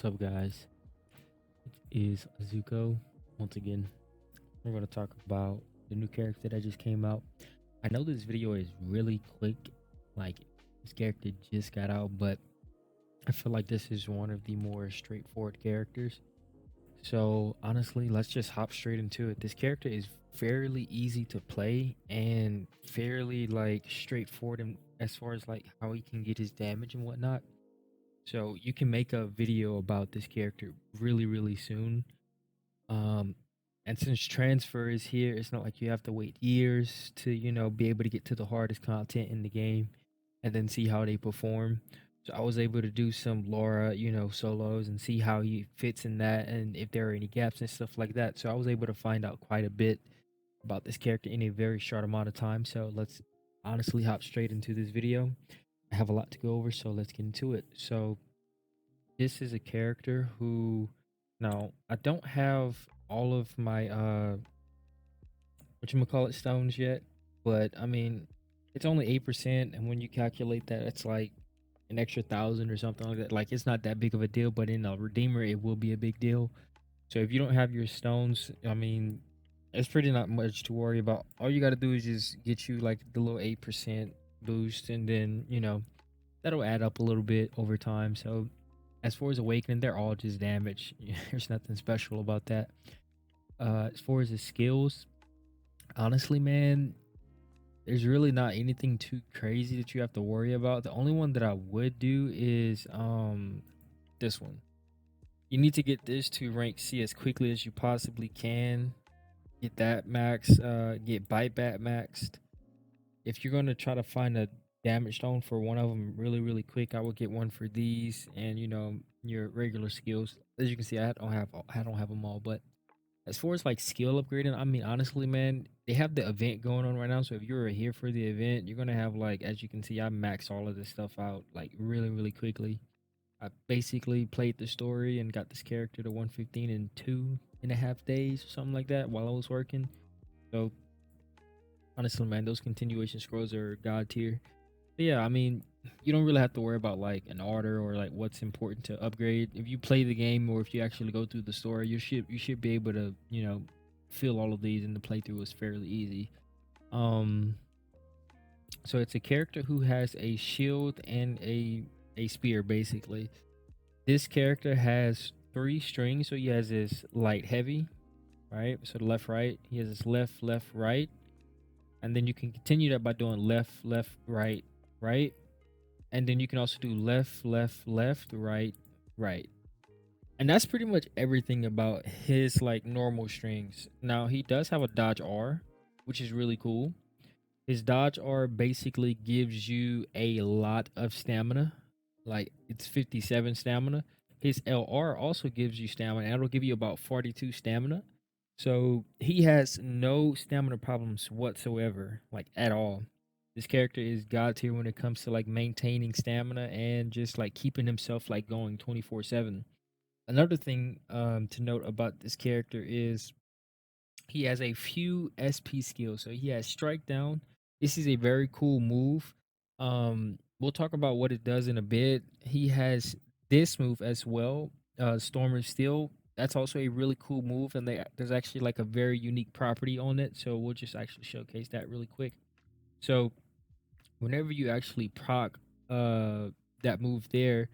What's up, guys? It is Azuko. Once again, we're going to talk about the new character that just came out. I know this video is really quick, like this character just got out, but I feel like this is one of the more straightforward characters. So, honestly, let's just hop straight into it. This character is fairly easy to play and fairly like straightforward as far as like how he can get his damage and whatnot. So you can make a video about this character really soon. Um, and since transfer is here, it's not like you have to wait years to, be able to get to the hardest content in the game and then see how they perform. So I was able to do some Laura, solos and see how he fits in that and if there are any gaps and stuff like that. So I was able to find out quite a bit about this character in a very short amount of time. So let's honestly hop straight into this video. I have a lot to go over, so let's get into it. So this is a character who, now I don't have all of my whatchamacallit stones yet, but I mean it's only 8%, and when you calculate that, it's like an extra 1,000 or something like that. Like, it's not that big of a deal, but in a redeemer it will be a big deal. So if you don't have your stones, I mean, it's pretty not much to worry about. All you got to do is just get you like the little 8% boost, and then that'll add up a little bit over time. So as far as awakening, they're all just damage. There's nothing special about that. As far as the skills, honestly, man, there's really not anything too crazy that you have to worry about. The only one that I would do is this one. You need to get this to rank C as quickly as you possibly can. Get that max. Get bite back maxed. If you're gonna try to find a damage stone for one of them really quick, I would get one for these and your regular skills. As you can see, I don't have them all, but as far as like skill upgrading, I mean, honestly, man, they have the event going on right now. So if you're here for the event, you're gonna have, like, as you can see, I max all of this stuff out like really quickly. I basically played the story and got this character to 115 in 2.5 days or something like that while I was working. So honestly, man, those continuation scrolls are god tier. But yeah, I mean, you don't really have to worry about like an order or like what's important to upgrade. If you play the game or if you actually go through the story, you should be able to, feel all of these, and the playthrough is fairly easy. Um so it's a character who has a shield and a spear basically. This character has 3 strings, so he has his light heavy, right? So the left right, he has his left right, and then you can continue that by doing left right right, and then you can also do left right right. And that's pretty much everything about his like normal strings. Now he does have a dodge R, which is really cool. His dodge R basically gives you a lot of stamina, like it's 57 stamina. His LR also gives you stamina, and it'll give you about 42 stamina. So he has no stamina problems whatsoever, like at all. This character is god tier when it comes to like maintaining stamina and just like keeping himself like going 24/7. Another thing to note about this character is he has a few SP skills. So he has strike down. This is a very cool move. We'll talk about what it does in a bit. He has this move as well, Storm of Steel. That's also a really cool move, and there's actually like a very unique property on it. So we'll just actually showcase that really quick. So whenever you actually proc that move there,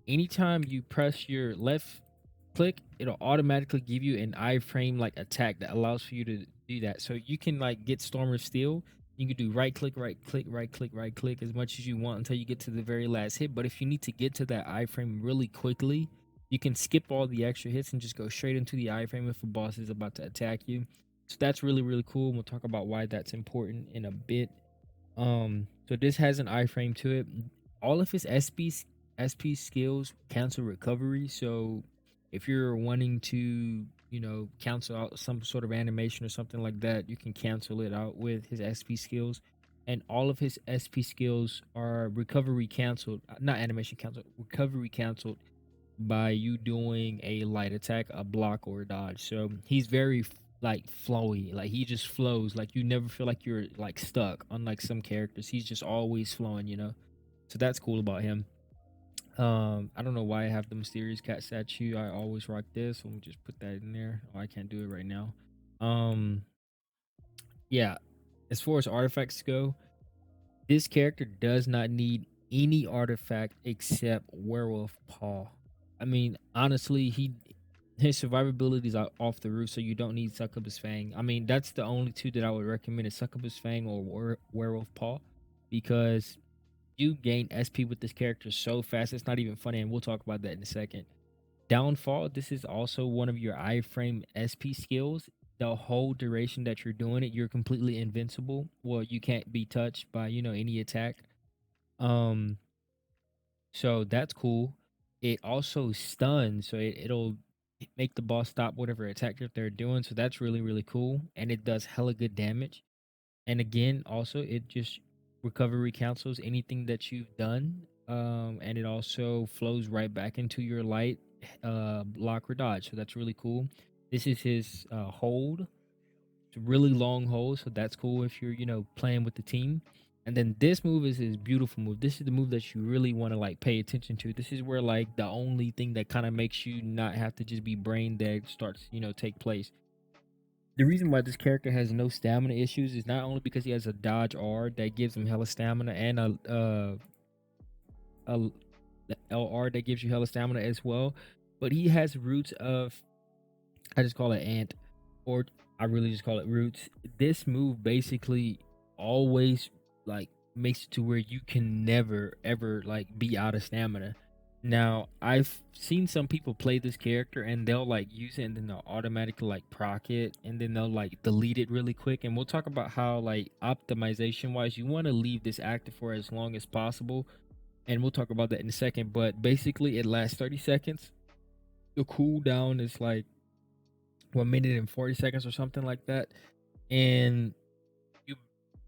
anytime you press your left click, it'll automatically give you an iframe like attack that allows for you to do that. So you can like get Storm of Steel. You can do right click, right click, right click, right click as much as you want until you get to the very last hit. But if you need to get to that iframe really quickly, you can skip all the extra hits and just go straight into the iframe if a boss is about to attack you. So that's really cool. We'll talk about why that's important in a bit. So this has an iframe to it. All of his SP skills cancel recovery. So if you're wanting to, cancel out some sort of animation or something like that, you can cancel it out with his SP skills. And all of his SP skills are recovery canceled, not animation canceled, recovery canceled by you doing a light attack, a block, or a dodge. So he's very like flowy, like he just flows. Like you never feel like you're like stuck. Unlike some characters, he's just always flowing. So that's cool about him. I don't know why I have the mysterious cat statue. I always rock this. Let me just put that in there. Oh, I can't do it right now. Um, yeah. As far as artifacts go, this character does not need any artifact except Werewolf Paw. I mean, honestly, his survivability is off the roof, so you don't need Succubus Fang. I mean, that's the only two that I would recommend is Succubus Fang or Werewolf Paw, because you gain SP with this character so fast. It's not even funny, and we'll talk about that in a second. Downfall, this is also one of your iframe SP skills. The whole duration that you're doing it, you're completely invincible. Well, you can't be touched by, any attack. Um, so that's cool. It also stuns, so it'll make the boss stop whatever attack that they're doing. So that's really, really cool. And it does hella good damage. And again, also it just recovery cancels anything that you've done. And it also flows right back into your light block or dodge. So that's really cool. This is his hold. It's a really long hold, so that's cool if you're, playing with the team. And then this move is his beautiful move. This is the move that you really want to like pay attention to. This is where like the only thing that kind of makes you not have to just be brain dead starts, take place. The reason why this character has no stamina issues is not only because he has a dodge R that gives him hella stamina and a LR that gives you hella stamina as well, but he has roots of, I just call it ant, or I really just call it roots. This move basically always like makes it to where you can never ever like be out of stamina. Now I've seen some people play this character and they'll like use it and then they'll automatically like proc it and then they'll like delete it really quick. And we'll talk about how like optimization wise you want to leave this active for as long as possible. And we'll talk about that in a second. But basically it lasts 30 seconds. The cooldown is like 1 minute and 40 seconds or something like that. And you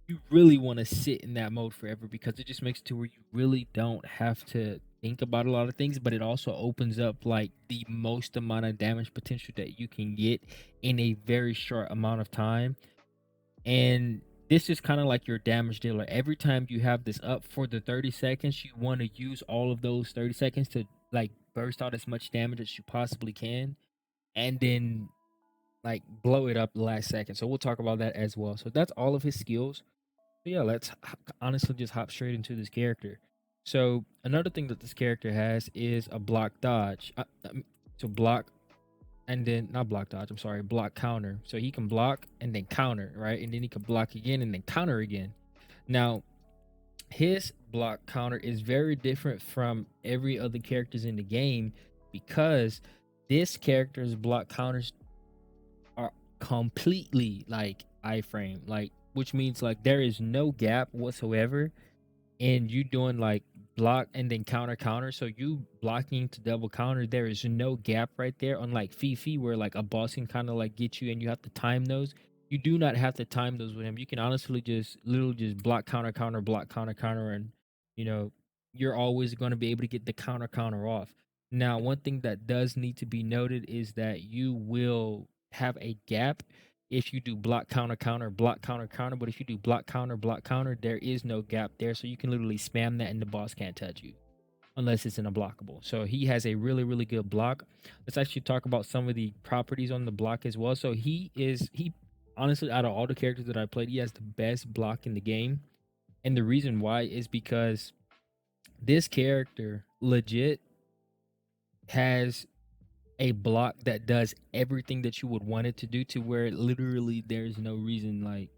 you really want to sit in that mode forever because it just makes it to where you really don't have to think about a lot of things, but it also opens up like the most amount of damage potential that you can get in a very short amount of time. And this is kind of like your damage dealer. Every time you have this up for the 30 seconds, you want to use all of those 30 seconds to like burst out as much damage as you possibly can. And then like blow it up the last second. So we'll talk about that as well. So that's all of his skills. So yeah, let's honestly just hop straight into this character. So another thing that this character has is a block dodge. So block and then not block dodge. I'm sorry, block counter. So he can block and then counter, right? And then he can block again and then counter again. Now his block counter is very different from every other characters in the game because this character's block counters are completely like iframe, like which means like there is no gap whatsoever and you doing like block and then counter counter. So you blocking to double counter, there is no gap right there. Unlike Fifi, where like a boss can kind of like get you and you have to time those. You do not have to time those with him. You can honestly just literally just block counter counter block counter counter, and you know you're always going to be able to get the counter counter off. Now, one thing that does need to be noted is that you will have a gap if you do block counter counter block counter counter, but if you do block counter, there is no gap there, so you can literally spam that and the boss can't touch you unless it's in a blockable. So he has a really really good block. Let's actually talk about some of the properties on the block as well. So he honestly, out of all the characters that I played, he has the best block in the game. And the reason why is because this character legit has a block that does everything that you would want it to do, to where literally there's no reason like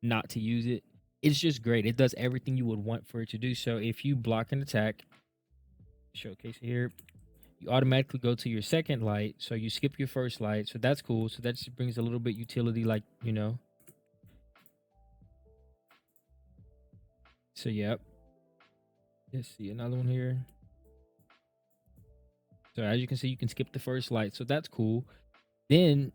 not to use it. It's just great. It does everything you would want for it to do. So if you block an attack, showcase it here, you automatically go to your second light. So you skip your first light. So that's cool. So that just brings a little bit utility, like, So yep. Let's see another one here. So as you can see, you can skip the first light. So that's cool. Then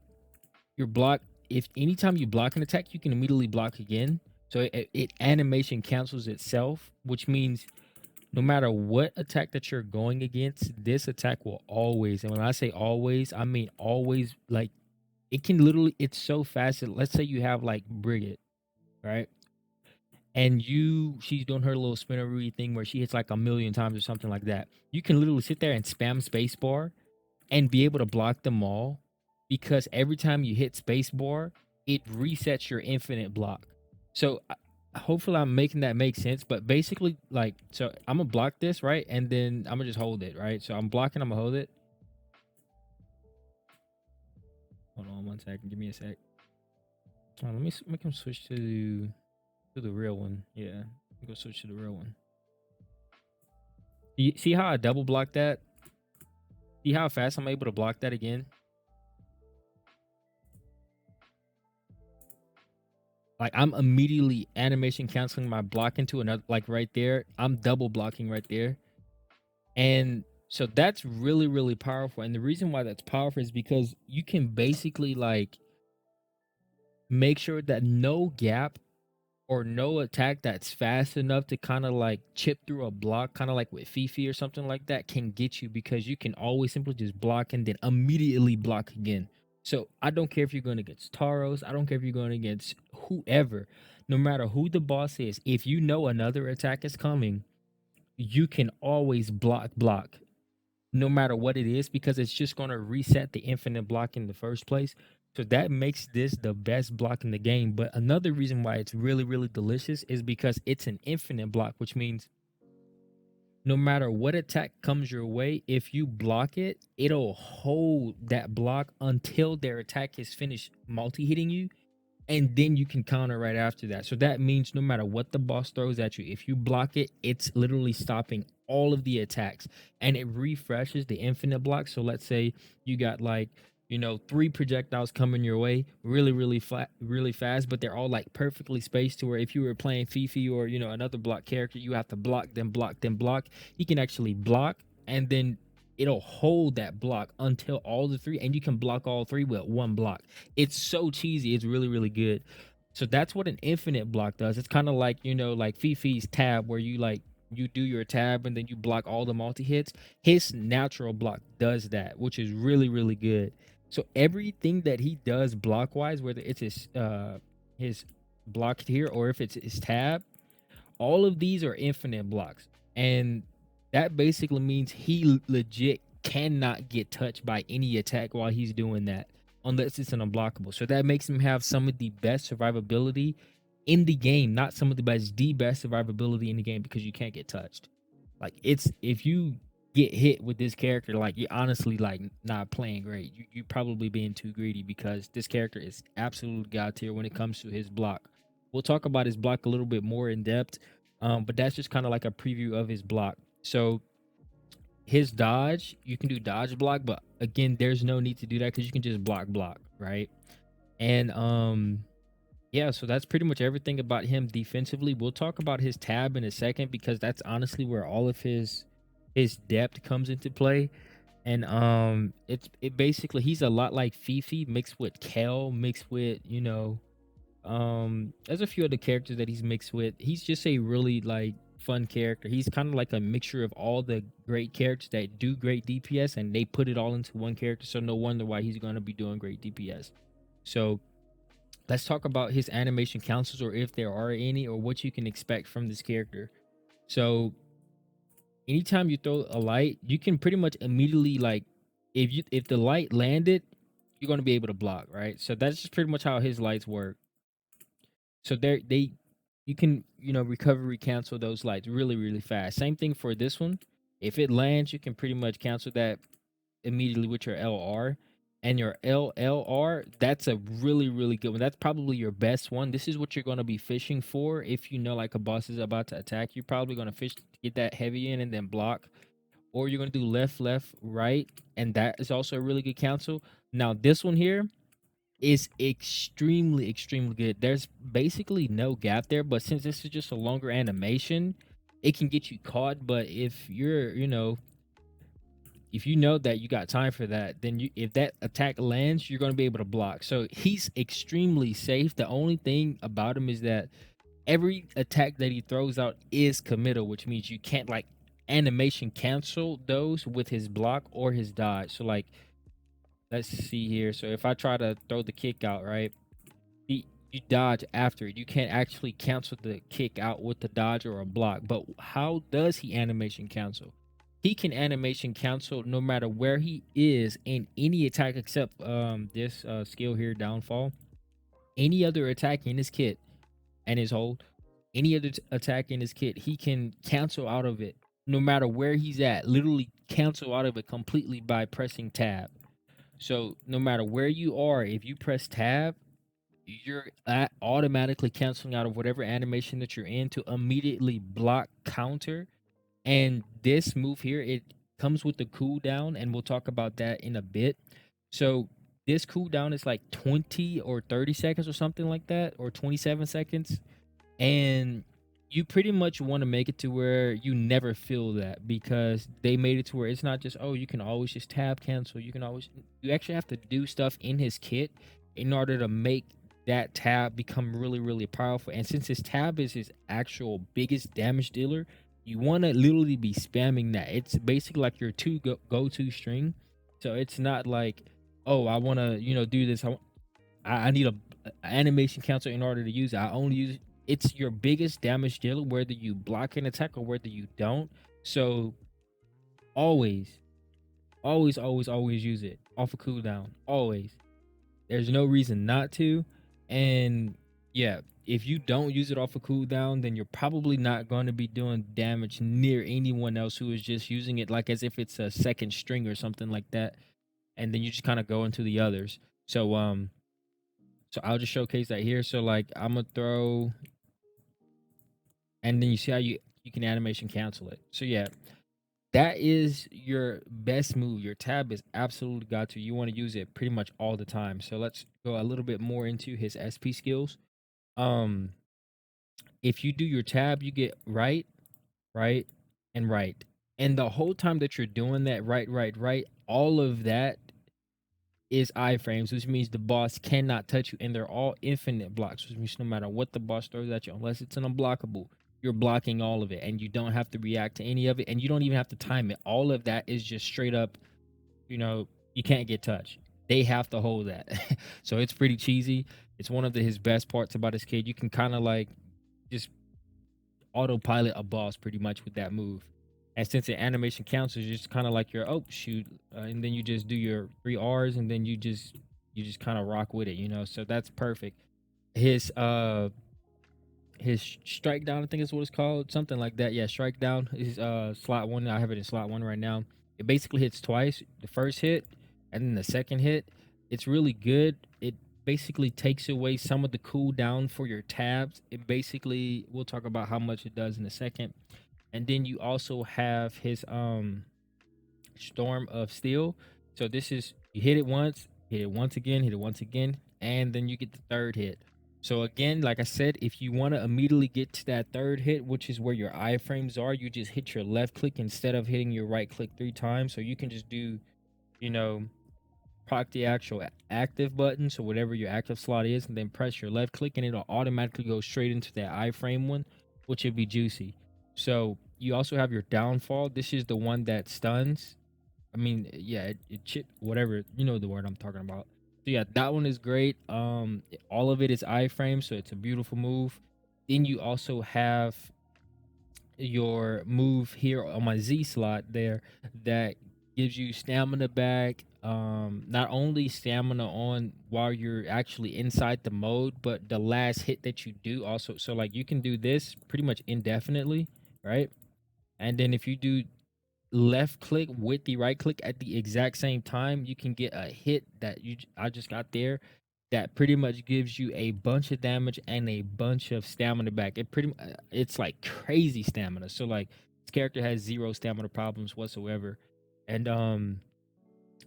your block, if anytime you block an attack, you can immediately block again. So it animation cancels itself, which means no matter what attack that you're going against, this attack will always, and when I say always, I mean always, like it can literally, it's so fast that let's say you have like Brigade, right? and she's doing her little spinneroo thing where she hits like a million times or something like that. You can literally sit there and spam spacebar and be able to block them all, because every time you hit spacebar, it resets your infinite block. So hopefully I'm making that make sense. But basically, like, so I'm gonna block this, right, and then I'm gonna just hold it, right. So I'm blocking, I'm gonna hold it. Hold on 1 second, give me a sec. Let me make him switch to the real one. Yeah, go switch to the real one. You see how I double block that? See how fast I'm able to block that again? Like, I'm immediately animation canceling my block into another, like right there. I'm double blocking right there. And so that's really, really powerful. And the reason why that's powerful is because you can basically like make sure that no gap or no attack that's fast enough to kind of like chip through a block, kind of like with Fifi or something like that, can get you, because you can always simply just block and then immediately block again. So I don't care if you're going against Taros, I don't care if you're going against whoever, no matter who the boss is, if you know another attack is coming, you can always block no matter what it is, because it's just going to reset the infinite block in the first place. So that makes this the best block in the game. But another reason why it's really, really delicious is because it's an infinite block, which means no matter what attack comes your way, if you block it, it'll hold that block until their attack is finished multi-hitting you, and then you can counter right after that. So that means no matter what the boss throws at you, if you block it, it's literally stopping all of the attacks, and it refreshes the infinite block. So let's say you got like, 3 projectiles coming your way really, really flat, really fast, but they're all like perfectly spaced to where if you were playing Fifi or, another block character, you have to block, then block, then block. He can actually block, and then it'll hold that block until all the 3, and you can block all 3 with 1 block. It's so cheesy. It's really, really good. So that's what an infinite block does. It's kind of like, like Fifi's tab, where you do your tab and then you block all the multi hits. His natural block does that, which is really, really good. So everything that he does block wise, whether it's his block here or if it's his tab, all of these are infinite blocks. And that basically means he legit cannot get touched by any attack while he's doing that, unless it's an unblockable. So that makes him have some of the best survivability in the game. Not some of the best, the best survivability in the game, because you can't get touched. Like, it's, if you get hit with this character, like, you're honestly like not playing great. You probably being too greedy, because this character is absolute god tier when it comes to his block. We'll talk about his block a little bit more in depth, but that's just kind of like a preview of his block. So his dodge, you can do dodge block, but again, there's no need to do that because you can just block, right? And yeah, so that's pretty much everything about him defensively. We'll talk about his tab in a second, because that's honestly where all of his depth comes into play. And it basically, he's a lot like Fifi mixed with Kel, mixed with, there's a few other characters that he's mixed with. He's just a really like fun character. He's kind of like a mixture of all the great characters that do great DPS, and they put it all into one character. So no wonder why he's going to be doing great DPS. So let's talk about his animation councils, or if there are any, or what you can expect from this character. So anytime you throw a light, you can pretty much immediately, like, if the light landed, you're going to be able to block, right? So that's just pretty much how his lights work. So you can, recovery cancel those lights really, really fast. Same thing for this one. If it lands, you can pretty much cancel that immediately with your LR. And your LLR, that's a really, really good one. That's probably your best one. This is what you're going to be fishing for. If you know like a boss is about to attack, you're probably going to fish to get that heavy in and then block. Or you're going to do left, left, right. And that is also a really good cancel. Now, this one here is extremely, extremely good. There's basically no gap there, but since this is just a longer animation, it can get you caught. But if you're, if you know that you got time for that, then if that attack lands, you're going to be able to block. So he's extremely safe. The only thing about him is that every attack that he throws out is committal, which means you can't like animation cancel those with his block or his dodge. So like, let's see here. So if I try to throw the kick out, right? you dodge after it. You can't actually cancel the kick out with the dodge or a block. But how does he animation cancel? He can animation cancel no matter where he is in any attack except this skill here, downfall. Any other attack in his kit and his hold, any other attack in his kit, he can cancel out of it no matter where he's at. Literally cancel out of it completely by pressing tab. So no matter where you are, if you press tab, you're automatically canceling out of whatever animation that you're in to immediately block counter. And this move here, it comes with the cooldown, and we'll talk about that in a bit. So this cooldown is like 20 or 30 seconds or something like that, or 27 seconds. And you pretty much want to make it to where you never feel that, because they made it to where it's not just, oh, you can always just tab cancel. You can always, you actually have to do stuff in his kit in order to make that tab become really, really powerful. And since his tab is his actual biggest damage dealer, you want to literally be spamming that. It's basically like your go-to string. So it's not like, oh, I want to, do this. I need a animation cancel in order to use it. I only use, it's your biggest damage dealer, whether you block an attack or whether you don't. So always, always use it off a cooldown. Always. There's no reason not to. And yeah, if you don't use it off a cooldown, then you're probably not going to be doing damage near anyone else who is just using it like as if it's a second string or something like that. And then you just kind of go into the others. So I'll just showcase that here. So like I'm gonna throw, and then you see how you can animation cancel it. So yeah, that is your best move. Your tab is absolutely got to. You want to use it pretty much all the time. So let's go a little bit more into his SP skills. Um, if you do your tab, you get right, right, and right. And the whole time that you're doing that right, all of that is iframes, which means the boss cannot touch you, and they're all infinite blocks, which means no matter what the boss throws at you, unless it's an unblockable, you're blocking all of it, and you don't have to react to any of it, and you don't even have to time it. All of that is just straight up, you can't get touched. They have to hold that. So it's pretty cheesy. It's one of his best parts about his kid. You can kind of like just autopilot a boss pretty much with that move. And since the animation counts, it's just kind of like your, oh shoot, and then you just do your 3 R's, and then you just kind of rock with it. So that's perfect. His strike down, I think is what it's called, something like that. Yeah, strike down is slot one. I have it in slot one right now. It basically hits twice. The first hit and then the second hit. It's really good. It basically takes away some of the cooldown for your tabs. It basically, we'll talk about how much it does in a second. And then you also have his Storm of Steel. So this is, you hit it once, hit it once again, hit it once again, and then you get the third hit. So again, like I said, if you want to immediately get to that third hit, which is where your iframes are, you just hit your left click instead of hitting your right click 3 times. So you can just do, you know, proc the actual active button, so whatever your active slot is, and then press your left click, and it'll automatically go straight into that iframe one, which would be juicy. So you also have your downfall. This is the one that stuns. I mean, yeah, it chip, whatever, you know the word I'm talking about. So yeah, that one is great. All of it is iframe, so it's a beautiful move. Then you also have your move here on my Z slot there that gives you stamina back. Not only stamina on while you're actually inside the mode, but the last hit that you do also. So like you can do this pretty much indefinitely, right? And then if you do left click with the right click at the exact same time, you can get a hit that I just got there that pretty much gives you a bunch of damage and a bunch of stamina back. It's like crazy stamina. So like this character has zero stamina problems whatsoever. And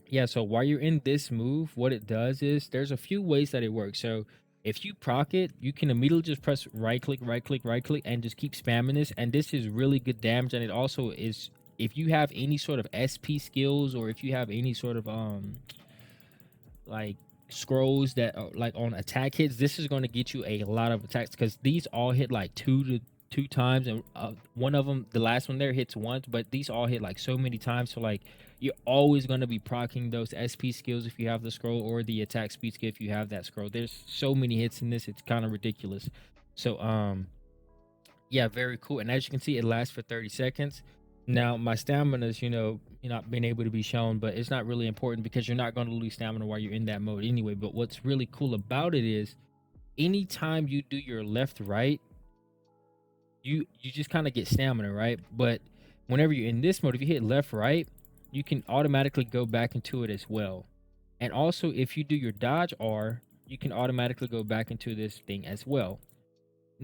yeah, so while you're in this move, what it does is there's a few ways that it works. So if you proc it, you can immediately just press right click, and just keep spamming this. And this is really good damage. And it also is, if you have any sort of SpSkills, or if you have any sort of like scrolls that are like on attack hits, this is going to get you a lot of attacks, because these all hit like 2 to 2 times, and one of them, the last one there, hits once, but these all hit like so many times. So like you're always gonna be proccing those SP skills if you have the scroll, or the attack speed skill if you have that scroll. There's so many hits in this, it's kind of ridiculous. So yeah, very cool. And as you can see, it lasts for 30 seconds. Now my stamina is, not being able to be shown, but it's not really important because you're not going to lose stamina while you're in that mode anyway. But what's really cool about it is anytime you do your left right, you just kind of get stamina, right? But whenever you're in this mode, if you hit left right, you can automatically go back into it as well. And also if you do your dodge R, you can automatically go back into this thing as well.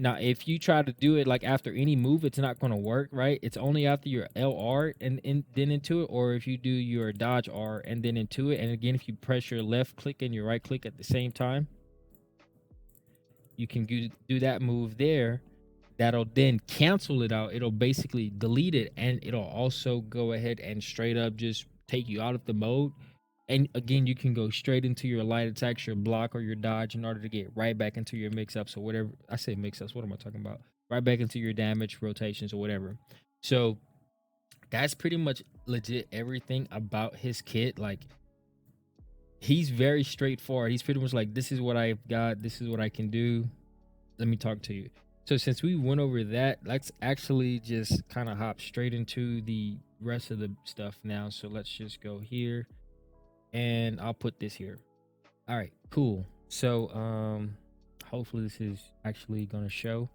Now, if you try to do it like after any move, it's not going to work, right? It's only after your LR and then into it, or if you do your dodge R and then into it. And again, if you press your left click and your right click at the same time, you can do that move there. That'll then cancel it out. It'll basically delete it, and it'll also go ahead and straight up just take you out of the mode. And again, you can go straight into your light attacks, your block, or your dodge in order to get right back into your mix-ups or whatever. I say mix-ups, what am I talking about? Right back into your damage, rotations, or whatever. So that's pretty much legit everything about his kit. Like, he's very straightforward. He's pretty much like, this is what I've got, this is what I can do. Let me talk to you. So since we went over that, let's actually just kind of hop straight into the rest of the stuff now. So let's just go here, and I'll put this here. All right, cool. So hopefully this is actually gonna show.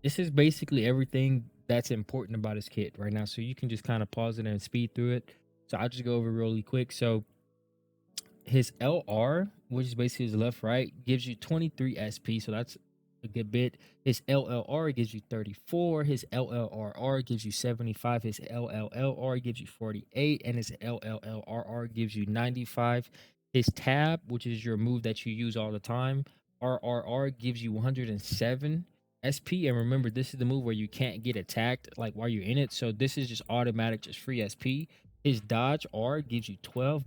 This is basically everything that's important about his kit right now. So you can just kind of pause it and speed through it. So I'll just go over really quick. So his LR, which is basically his left right, gives you 23 SP, so that's a good bit. His LLR gives you 34. His LLRR gives you 75. His LLLR gives you 48, and his LLLRR gives you 95. His tab, which is your move that you use all the time, RRR gives you 107 SP. And remember, this is the move where you can't get attacked like while you're in it, so this is just automatic, just free SP. His dodge R gives you 12.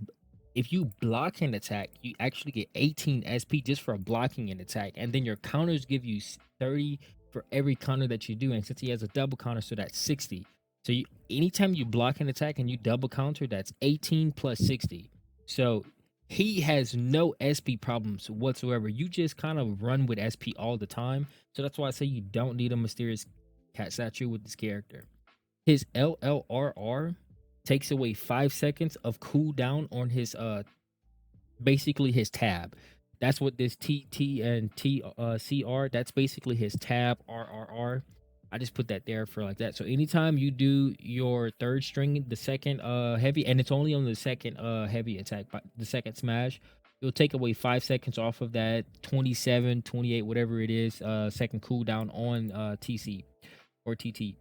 If you block an attack, you actually get 18 SP just for blocking an attack. And then your counters give you 30 for every counter that you do. And since he has a double counter, so that's 60. So anytime you block an attack and you double counter, that's 18 plus 60. So he has no SP problems whatsoever. You just kind of run with SP all the time. So that's why I say you don't need a mysterious cat statue with this character. His LLRR takes away 5 seconds of cooldown on his basically his tab. That's what this TT and TCR, that's basically his tab RRR. I just put that there for like that. So anytime you do your third string, the second heavy, and it's only on the second heavy attack, but the second smash, it'll take away 5 seconds off of that 27, 28, whatever it is, second cooldown on TC or TT.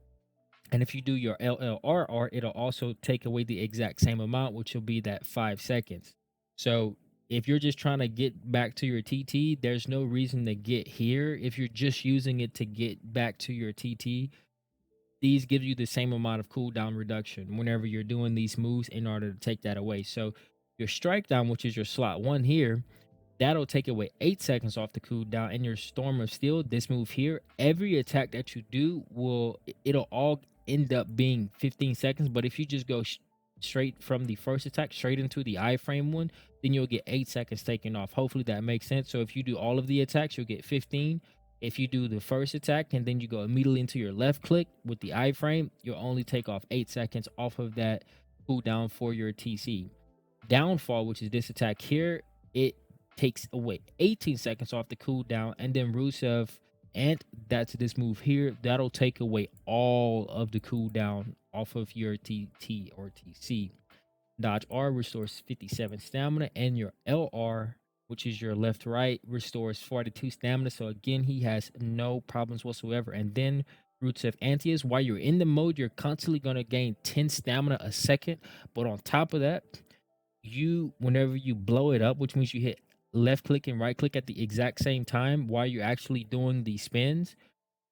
And if you do your LLRR, it'll also take away the exact same amount, which will be that 5 seconds. So if you're just trying to get back to your TT, there's no reason to get here. If you're just using it to get back to your TT, these give you the same amount of cooldown reduction whenever you're doing these moves in order to take that away. So your strike down, which is your slot 1 here, that'll take away 8 seconds off the cooldown. And your Storm of Steel, this move here, every attack that you do it'll all end up being 15 seconds. But if you just go straight from the first attack straight into the iframe one, then you'll get 8 seconds taken off. Hopefully that makes sense. So if you do all of the attacks, you'll get 15. If you do the first attack and then you go immediately into your left click with the iframe, you'll only take off 8 seconds off of that cooldown for your TC. Downfall, which is this attack here, it takes away 18 seconds off the cooldown. And then Rusev, and that's this move here, that'll take away all of the cooldown off of your TT or TC. Dodge R restores 57 stamina, and your LR, which is your left right, restores 42 stamina. So again, he has no problems whatsoever. And then Roots of Antius, while you're in the mode, you're constantly going to gain 10 stamina a second. But on top of that, whenever you blow it up, which means you hit left click and right click at the exact same time while you're actually doing the spins,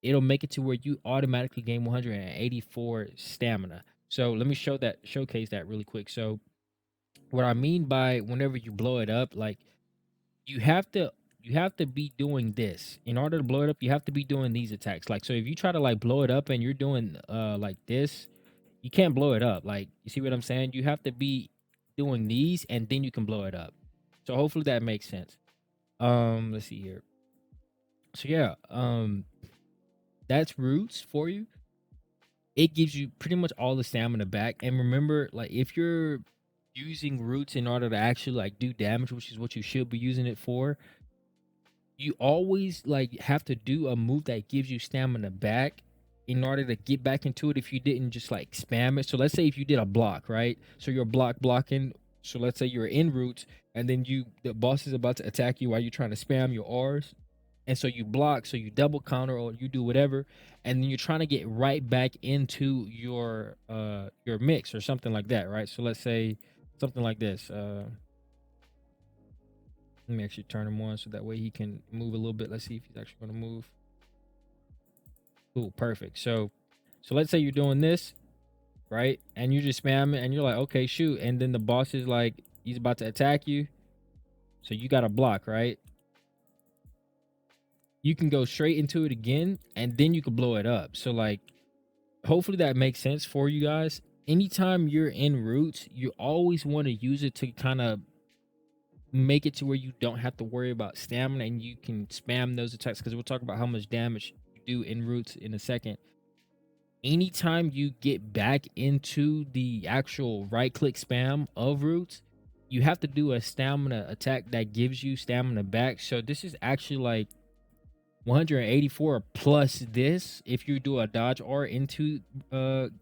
it'll make it to where you automatically gain 184 stamina. So let me showcase that really quick. So what I mean by whenever you blow it up, like you have to you have to be doing this. In order to blow it up, you have to be doing these attacks. Like, so if you try to like blow it up and you're doing like this, you can't blow it up. Like, you see what I'm saying? You have to be doing these and then you can blow it up. So hopefully that makes sense. Let's see here. So yeah, that's roots for you. It gives you pretty much all the stamina back. And remember, like, if you're using roots in order to actually like do damage, which is what you should be using it for, you always like have to do a move that gives you stamina back in order to get back into it if you didn't just like spam it. So let's say if you did a block, right? So you're blocking. So let's say you're in roots and then the boss is about to attack you while you're trying to spam your R's. And so you block, so you double counter or you do whatever, and then you're trying to get right back into your mix or something like that, right? So let's say something like this. Let me actually turn him on so that way he can move a little bit. Let's see if he's actually going to move. Cool, perfect. So let's say you're doing this, right? And you just spam it and you're like, okay, shoot. And then the boss is like, he's about to attack you. So you got to block, right? You can go straight into it again and then you can blow it up. So like, hopefully that makes sense for you guys. Anytime you're in roots, you always want to use it to kind of make it to where you don't have to worry about stamina and you can spam those attacks, because we'll talk about how much damage you do in roots in a second. Anytime you get back into the actual right click spam of roots, you have to do a stamina attack that gives you stamina back. So this is actually like 184 plus this if you do a dodge or into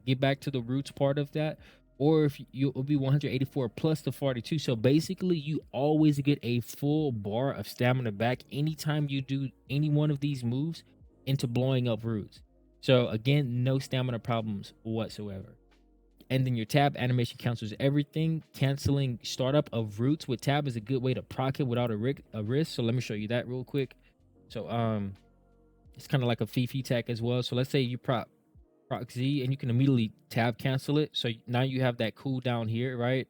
get back to the roots part of that, or if you'll be 184 plus the 42. So basically you always get a full bar of stamina back anytime you do any one of these moves into blowing up roots. So again, no stamina problems whatsoever. And then your tab animation cancels everything. Canceling startup of roots with tab is a good way to proc it without a risk. So let me show you that real quick. So it's kind of like a Fifi tech as well. So let's say you proc Z and you can immediately tab cancel it. So now you have that cooldown here, right?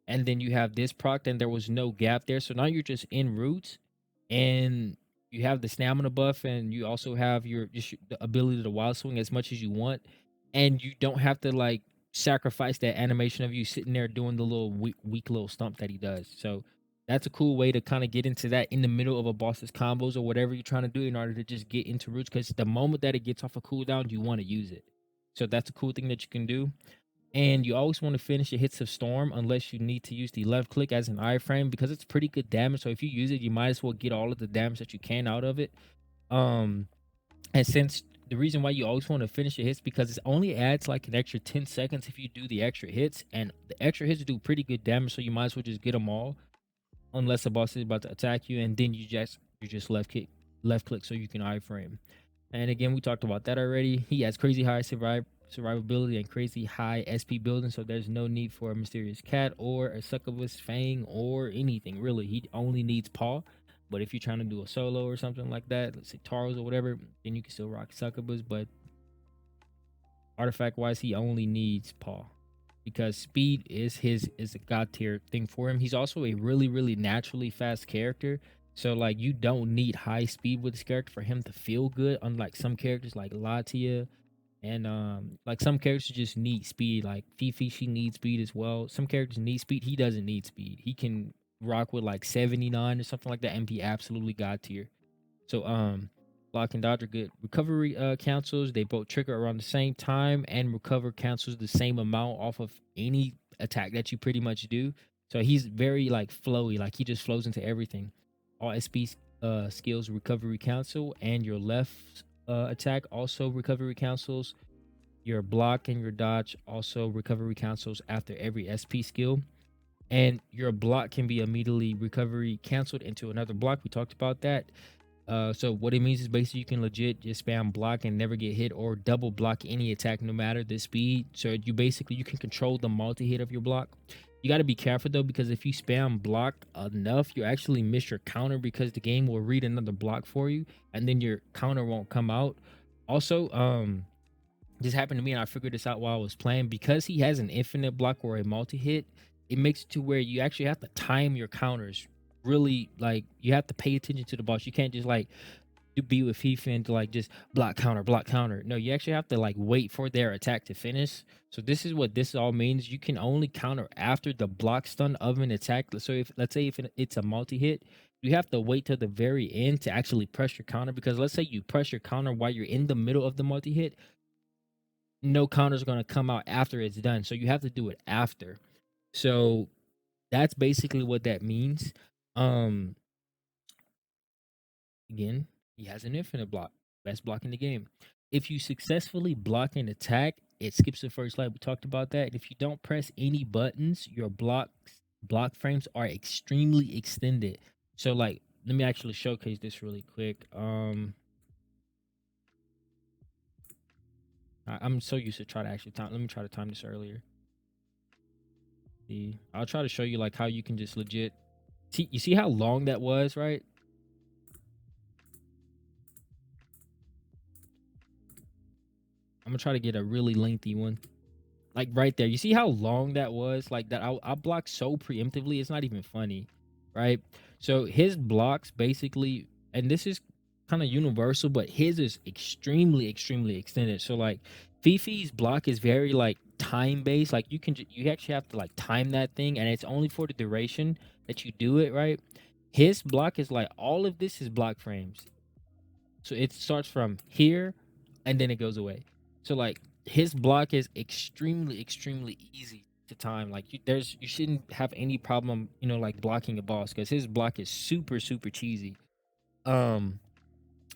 And then you have this proc, and there was no gap there. So now you're just in roots and you have the stamina buff, and you also have your just the ability to wild swing as much as you want. And you don't have to like sacrifice that animation of you sitting there doing the little weak little stump that he does. So that's a cool way to kind of get into that in the middle of a boss's combos or whatever you're trying to do in order to just get into roots, because the moment that it gets off a cooldown, you want to use it. So that's a cool thing that you can do. And you always want to finish your hits of storm unless you need to use the left click as an iframe, because it's pretty good damage. So if you use it, you might as well get all of the damage that you can out of it. And since the reason why you always want to finish your hits, because it only adds like an extra 10 seconds if you do the extra hits, and the extra hits do pretty good damage, so you might as well just get them all unless the boss is about to attack you, and then you just left click so you can iframe. And again, we talked about that already. He has crazy high survivability and crazy high SP building, so there's no need for a mysterious cat or a succubus fang or anything really. He only needs paw. But if you're trying to do a solo or something like that, let's say Taros or whatever, then you can still rock succubus. But artifact wise, he only needs paw, because speed is a god tier thing for him. He's also a really naturally fast character. So like you don't need high speed with this character for him to feel good, unlike some characters like Latia and like some characters just need speed. Like Fifi, she needs speed as well. Some characters need speed. He doesn't need speed. He can rock with like 79 or something like that and be absolutely god tier. So block and dodge are good. Recovery cancels, they both trigger around the same time, and recover cancels the same amount off of any attack that you pretty much do. So he's very like flowy, like he just flows into everything. All SpSkills recovery cancel, and your left attack also recovery cancels. Your block and your dodge also recovery cancels after every SP skill. And your block can be immediately recovery canceled into another block. We talked about that. So what it means is basically you can legit just spam block and never get hit, or double block any attack no matter the speed. So you can control the multi-hit of your block. You got to be careful though, because if you spam block enough, you actually miss your counter, because the game will read another block for you and then your counter won't come out. Also, this happened to me and I figured this out while I was playing. Because he has an infinite block or a multi-hit, it makes it to where you actually have to time your counters really like you have to pay attention to the boss. You can't just like to be with FIFA and to like just block counter, block counter. No, you actually have to like wait for their attack to finish. So this is what this all means. You can only counter after the block stun of an attack. So if let's say if it's a multi hit, you have to wait till the very end to actually press your counter, because let's say you press your counter while you're in the middle of the multi hit, no counter is going to come out after it's done. So you have to do it after. So that's basically what that means. Um Again, he has an infinite block. Best block in the game. If you successfully block an attack, it skips the first light. We talked about that. And if you don't press any buttons, your block frames are extremely extended. So like, let me actually showcase this really quick. I'm so used to try to actually time. Let me try to time this earlier. See, I'll try to show you like how you can just legit see. You see how long that was, right? I'm gonna try to get a really lengthy one. Like right there, you see how long that was? Like that, I block so preemptively. It's not even funny, right? So his blocks basically, and this is kind of universal, but his is extremely, extremely extended. So like Fifi's block is very like time based. Like you actually have to like time that thing, and it's only for the duration that you do it, right? His block is like all of this is block frames. So it starts from here and then it goes away. So like his block is extremely, extremely easy to time. Like you shouldn't have any problem, like blocking a boss, because his block is super, super cheesy. Um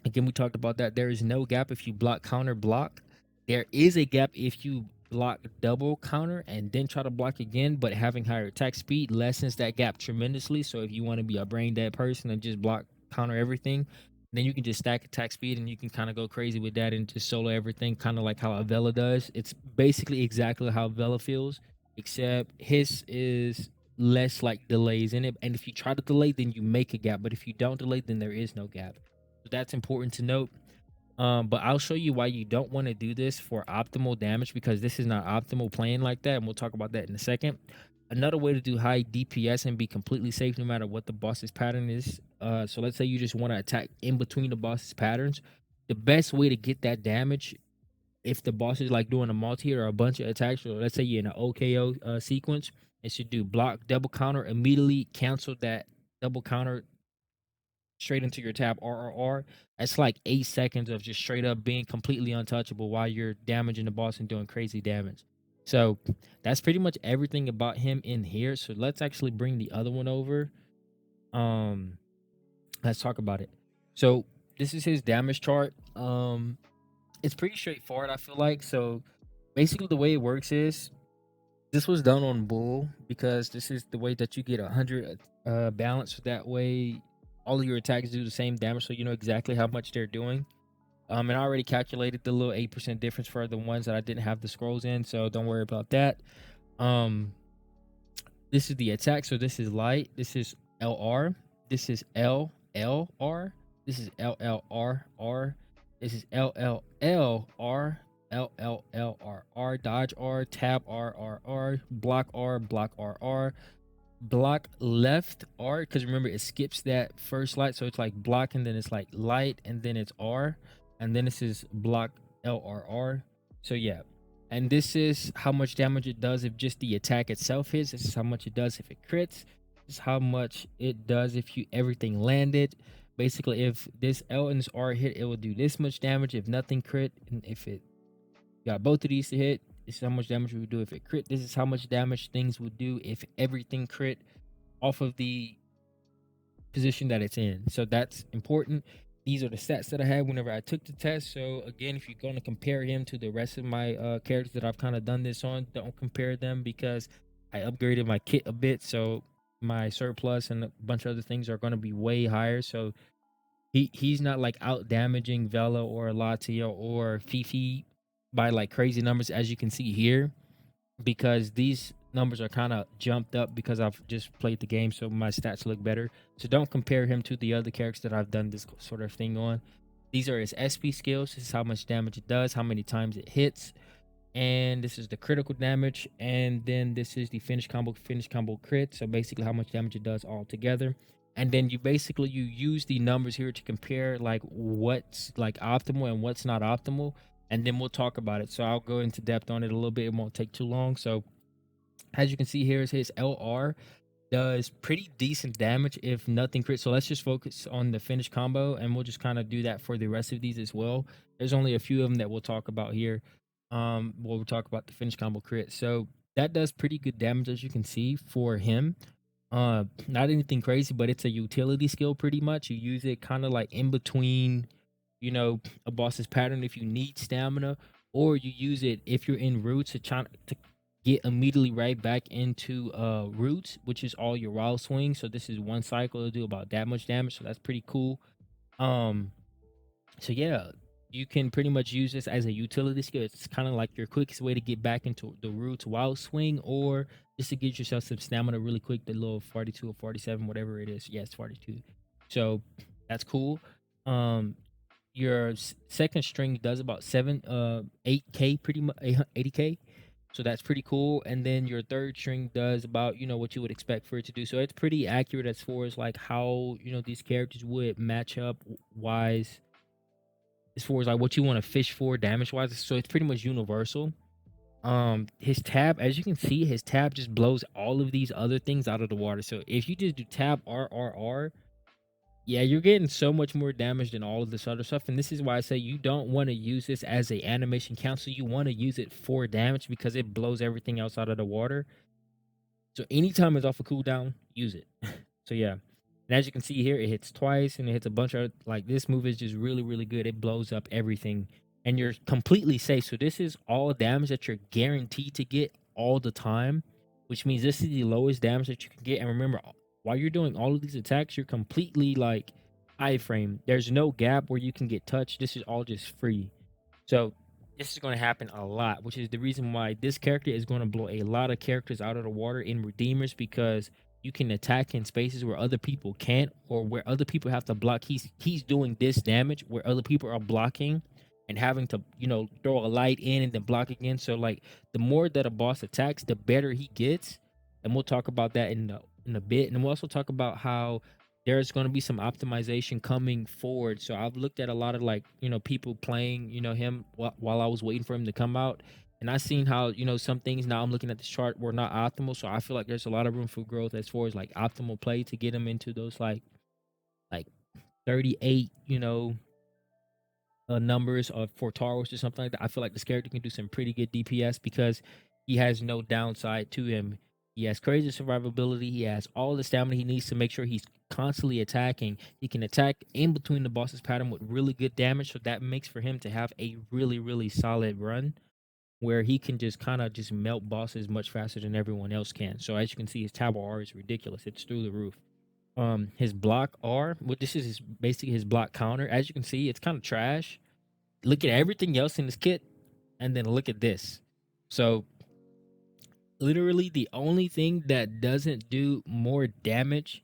Again, we talked about that. There is no gap if you block counter block. There is a gap if you block double counter and then try to block again, but having higher attack speed lessens that gap tremendously. So if you want to be a brain dead person and just block counter everything, then you can just stack attack speed and you can kind of go crazy with that and just solo everything, kind of like how Avella does. It's basically exactly how Avella feels, except his is less like delays in it. And if you try to delay, then you make a gap. But if you don't delay, then there is no gap. So that's important to note. But I'll show you why you don't want to do this for optimal damage, because this is not optimal playing like that, and we'll talk about that in a second. Another way to do high DPS and be completely safe no matter what the boss's pattern is. So let's say you just want to attack in between the boss's patterns. The best way to get that damage, if the boss is like doing a multi or a bunch of attacks, or let's say you're in an OKO sequence, it should do block double counter, immediately cancel that double counter straight into your tab RRR. That's like 8 seconds of just straight up being completely untouchable while you're damaging the boss and doing crazy damage. So that's pretty much everything about him in here. So let's actually bring the other one over. Um, let's talk about it. So this is his damage chart. It's pretty straightforward, I feel like. So basically the way it works is this was done on bull, because this is the way that you get 100 balance. So that way all of your attacks do the same damage, so you know exactly how much they're doing. And I already calculated the little 8% difference for the ones that I didn't have the scrolls in, so don't worry about that. This is the attack. So this is light, this is LR, this is LLR, this is LLRR, this is LLLR, LLLRR, dodge R, tab RRR, block R, block RR, block left R, because remember it skips that first light. So it's like block and then it's like light and then it's R, and then this is block LRR. So yeah, and this is how much damage it does if just the attack itself hits. This is how much it does if it crits. This is how much it does if you everything landed. Basically, if this L and this R hit, it will do this much damage if nothing crit, and if it got both of these to hit, this is how much damage we would do if it crit. This is how much damage things would do if everything crit off of the position that it's in. So that's important. These are the stats that I had whenever I took the test. So again, if you're going to compare him to the rest of my characters that I've kind of done this on, don't compare them, because I upgraded my kit a bit. So my surplus and a bunch of other things are going to be way higher. So he's not like out damaging Vela or Latia or Fifi by like crazy numbers, as you can see here, because these numbers are kind of jumped up because I've just played the game, so my stats look better. So don't compare him to the other characters that I've done this sort of thing on. These are his SpSkills. This is how much damage it does, how many times it hits, and this is the critical damage, and then this is the finish combo crit. So basically how much damage it does all together. and then you use the numbers here to compare like what's like optimal and what's not optimal, and then we'll talk about it. So I'll go into depth on it a little bit. It won't take too long. So as you can see here is his LR does pretty decent damage if nothing crit. So let's just focus on the finish combo, and we'll just kind of do that for the rest of these as well. There's only a few of them that we'll talk about here. We'll talk about the finish combo crit. So that does pretty good damage, as you can see, for him. Not anything crazy, but it's a utility skill pretty much. You use it kind of like in between, a boss's pattern if you need stamina, or you use it if you're in roots to get immediately right back into roots, which is all your wild swing. So this is one cycle to do about that much damage. So that's pretty cool. Um, so yeah, you can pretty much use this as a utility skill. It's kind of like your quickest way to get back into the roots wild swing, or just to get yourself some stamina really quick. The little 42 or 47, whatever it is. Yeah, it's 42. So that's cool. Um, your second string does about 8k, pretty much 80k. So that's pretty cool. And then your third string does about, what you would expect for it to do. So it's pretty accurate as far as like how, these characters would match up wise, as far as like what you want to fish for damage wise. So it's pretty much universal. His tab, as you can see, his tab just blows all of these other things out of the water. So if you just do tab RRR, yeah, you're getting so much more damage than all of this other stuff. And this is why I say you don't want to use this as a animation cancel. You want to use it for damage because it blows everything else out of the water. So anytime it's off a cooldown, use it. So yeah. And as you can see here, it hits twice and it hits a bunch of, like, this move is just really, really good. It blows up everything and you're completely safe. So this is all damage that you're guaranteed to get all the time, which means this is the lowest damage that you can get. And remember, while you're doing all of these attacks, you're completely like iframe. There's no gap where you can get touched. This is all just free. So this is going to happen a lot, which is the reason why this character is going to blow a lot of characters out of the water in Redeemers, because you can attack in spaces where other people can't, or where other people have to block. He's doing this damage where other people are blocking and having to, throw a light in and then block again. So like the more that a boss attacks, the better he gets. And we'll talk about that in a bit. And we'll also talk about how there's going to be some optimization coming forward. So I've looked at a lot of like, people playing, him while I was waiting for him to come out. And I seen how, some things, now I'm looking at this chart, were not optimal. So I feel like there's a lot of room for growth as far as like optimal play to get him into those like 38, numbers of for Taros or something like that. I feel like this character can do some pretty good DPS because he has no downside to him. He has crazy survivability. He has all the stamina he needs to make sure he's constantly attacking. He can attack in between the boss's pattern with really good damage. So that makes for him to have a really, really solid run where he can just kind of just melt bosses much faster than everyone else can. So as you can see, his tab R is ridiculous. It's through the roof. His block R, well, this is basically his block counter. As you can see, it's kind of trash. Look at everything else in this kit, and then look at this. So literally the only thing that doesn't do more damage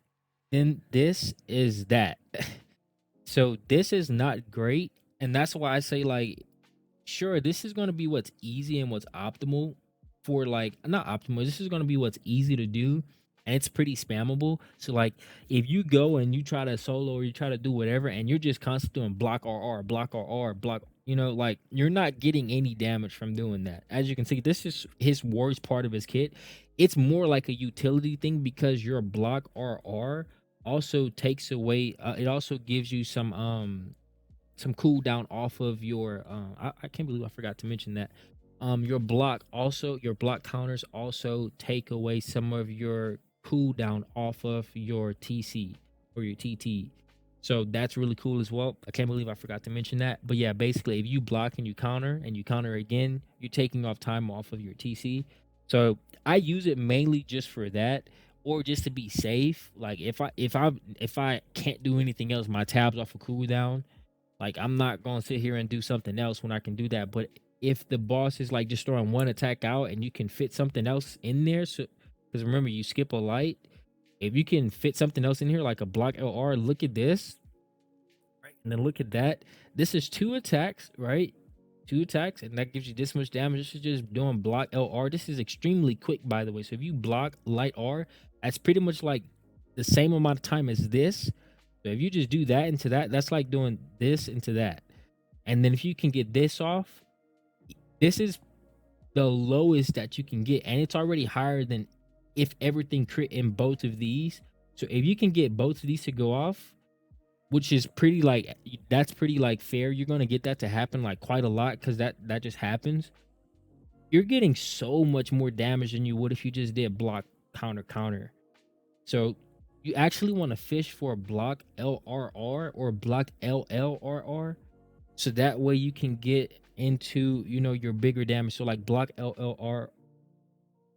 than this is that. So this is not great, and that's why I say, like, sure, this is going to be what's easy and what's optimal for, like, not optimal, this is going to be what's easy to do, and it's pretty spammable. So like if you go and you try to solo or you try to do whatever and you're just constantly doing block RR, block RR, block, like you're not getting any damage from doing that. As you can see, this is his worst part of his kit. It's more like a utility thing because your block RR also takes away, it also gives you some cooldown off of your I can't believe I forgot to mention that. Your block counters also take away some of your cooldown off of your TC or your TT. So that's really cool as well. I can't believe I forgot to mention that. But yeah, basically if you block and you counter again, you're taking off time off of your TC. So I use it mainly just for that, or just to be safe. Like if I can't do anything else, my tab's off a cooldown, like I'm not gonna sit here and do something else when I can do that. But if the boss is like just throwing one attack out and you can fit something else in there, so because remember you skip a light, if you can fit something else in here like a block LR, look at this, right? And then look at that. This is 2 attacks, right? 2 attacks, and that gives you this much damage. This is just doing block LR. This is extremely quick, by the way. So if you block light R, that's pretty much like the same amount of time as this. So if you just do that into that, that's like doing this into that. And then if you can get this off, this is the lowest that you can get, and it's already higher than if everything crit in both of these. So if you can get both of these to go off, which is pretty like that's pretty like fair, you're gonna get that to happen like quite a lot because that just happens. You're getting so much more damage than you would if you just did block counter counter. So you actually want to fish for block LRR or block LLRR, so that way you can get into your bigger damage. So like block LLR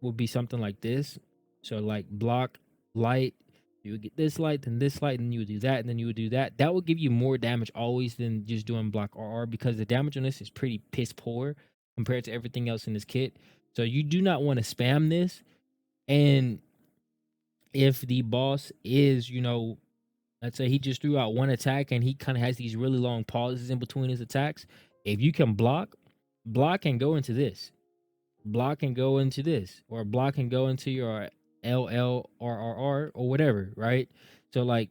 will be something like this. So like block light, you would get this light, then this light, and you would do that, and then you would do that. That will give you more damage always than just doing block RR, because the damage on this is pretty piss poor compared to everything else in this kit. So you do not want to spam this. And if the boss is, let's say he just threw out one attack and he kind of has these really long pauses in between his attacks, if you can block and go into this, block and go into this, or block and go into your LLRRR or whatever, right? So like